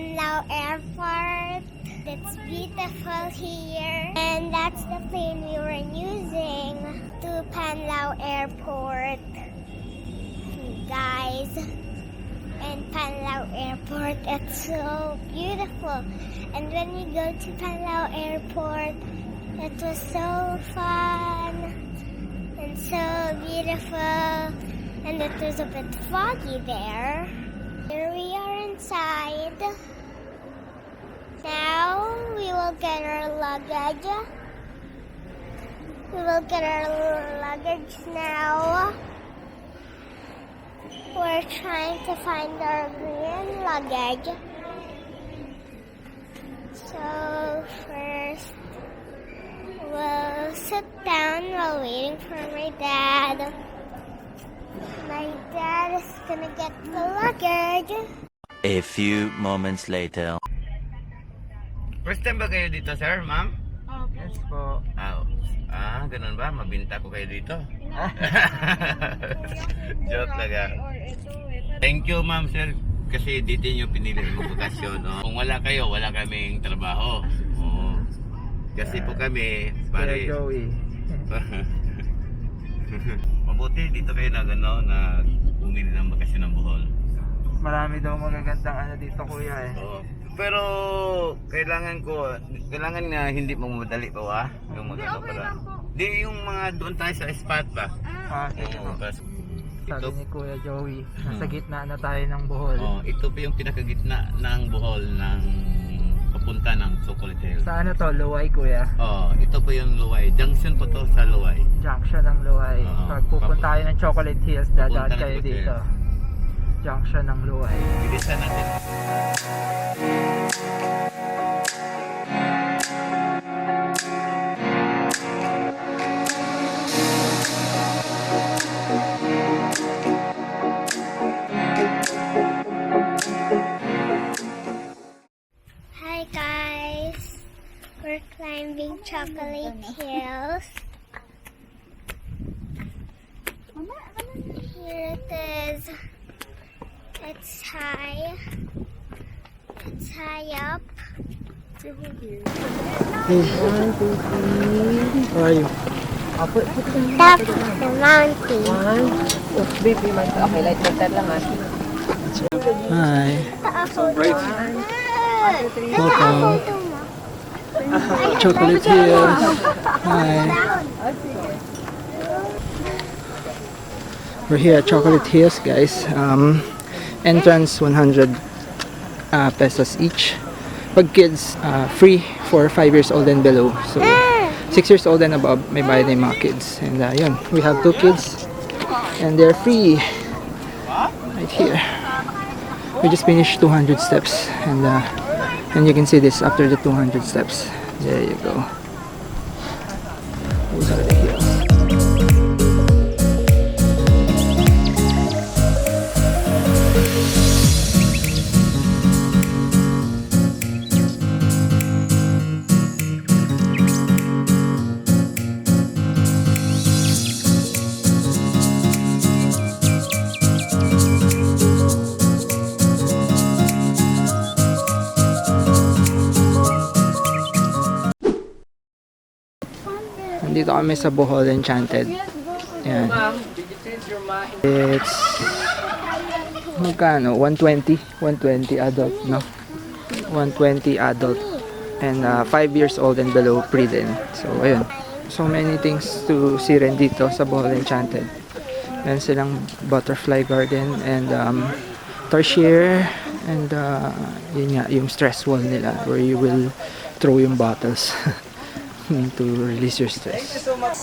Panlao Airport. It's beautiful here. And that's the plane we were using to Panlao Airport. Guys, and Panlao Airport, it's so beautiful. And when we go to Panlao Airport, it was so fun and so beautiful. And it was a bit foggy there. Here we are inside. Now we will get our luggage. We will get our luggage now. We're trying to find our green luggage. So first, we'll sit down while waiting for my dad. My dad is gonna get the luggage. A few moments later. First time ba kayo dito, sir, ma'am? Yes po. Ganun ba? Mabinta ko kayo dito? Joke lang ah. Thank you, ma'am, sir. Kasi dito nyo pinili yung bakasyon. Oh. Kung wala kayo, wala kaming trabaho. Oh. Kasi po kami, Kuya Joey. Mabuti dito kayo na bumili ng bakasyon ng Bohol. Marami daw magagandang dito, kuya eh. Oo. Pero kailangan na hindi mo madali pa yung magano para. Di yung mga doon tayo sa spot ba? Sige po. Sabi Ito, ni Kuya Joey, nasa gitna na tayo ng Bohol. ito pa yung pinakagitna ng Bohol ng papunta ng Chocolate Hills. Sa ano to, Luway, kuya? Ito po yung Luway. Junction po to sa Luway. Junction ng Luway. Pag pupunta tayo ng Chocolate Hills, dadaan Pupunta ng kayo Chocolate dito. Junction ng Luway. Bilisan natin. Hi guys, we're climbing Chocolate Hills. Here it is. It's high. It's high up. How are you? That's the mountain. Okay, light filter lang Hi. Welcome. Chocolate Hills. Hi. We're here at Chocolate Hills, guys. Entrance 100 pesos each. Pag kids, free for 5 years old and below. So 6 years old and above, may bayad na yung mga kids. And yun, we have 2 kids and they're free right here. We just finished 200 steps and you can see this after the 200 steps. There you go. Those are the hills. Dito kami sa Bohol, Enchanted. Yan. It's magkano? 120 adult, no? 120 adult and 5 years old and below pre din. So ayun. So many things to see rin dito sa Bohol Enchanted. Meron silang butterfly garden and tarsier and yun nga, yung stress wall nila where you will throw yung bottles. To release your stress. Thank you so much.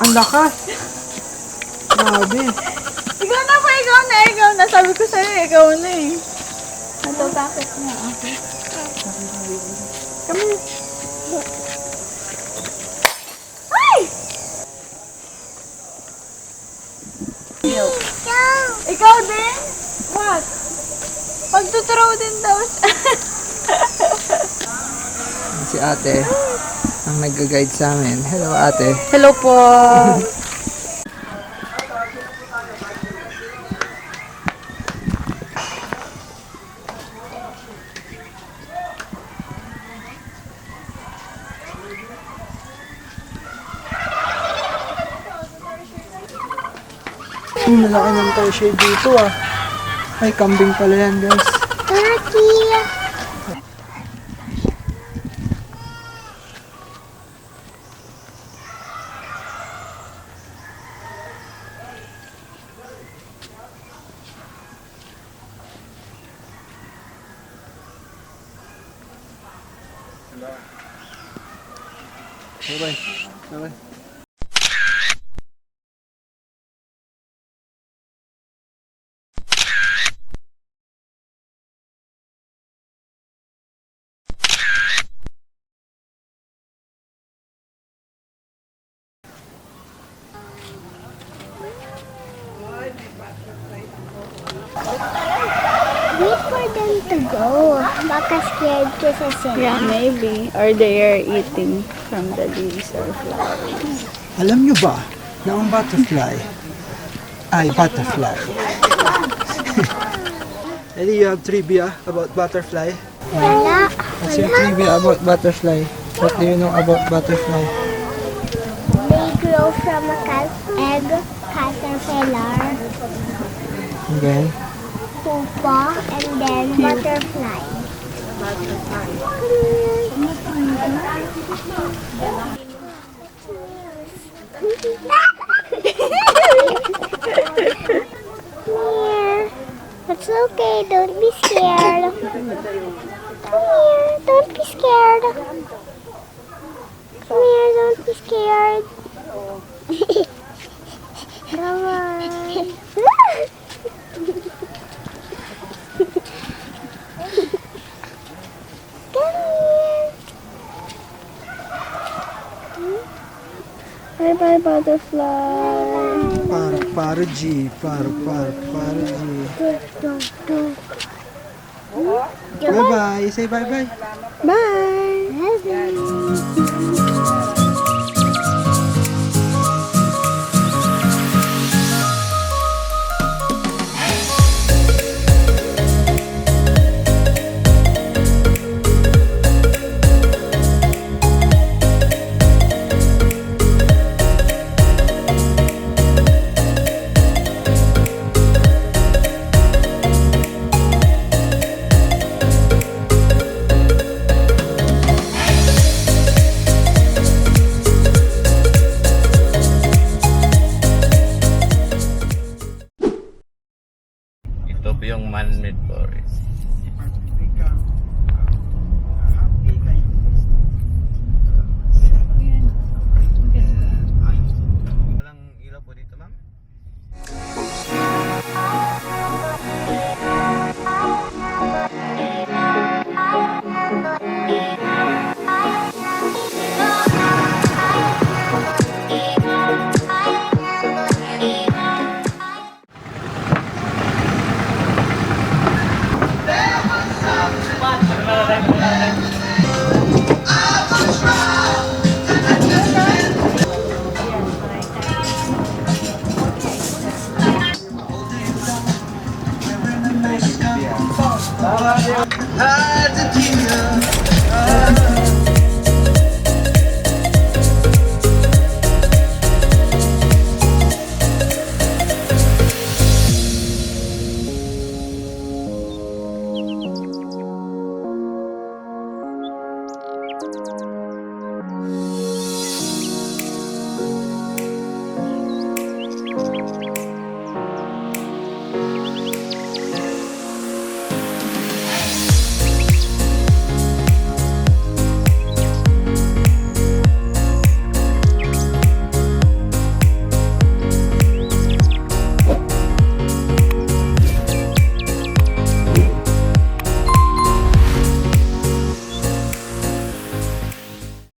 Ang lakas! Grabe! Ikaw na. Sabi ko sa'yo, ikaw na eh. Ito, bakit na? Okay. Come here. Ay! Ikaw din? What? Pagtutraw din daw siya. Si ate ang nag-guide sa amin. Hello ate. Hello po. malaki ng Tarsier dito ah. Ay, kambing pala yan guys. Turkey. Bye-bye. Bye-bye. Wait for them to go. Baka scared kasi sila. Yeah, maybe. Or they are eating from the leaves or flowers. Alam nyo ba na ang butterfly ay butterfly? Eddie, you have trivia about butterfly? Wala. What's your trivia about butterfly? What do you know about butterfly? They grow from a egg, caterpillar, And then, pupa, and then butterfly. Here. It's okay, don't be scared. Come here, don't be scared. Come here, don't be scared. Come on. Bye-bye, butterfly. para G, para G. Bye-bye, say bye-bye. Bye! Ito po yung man-made forest. Walang ilaw po dito, ma'am? Hard to keep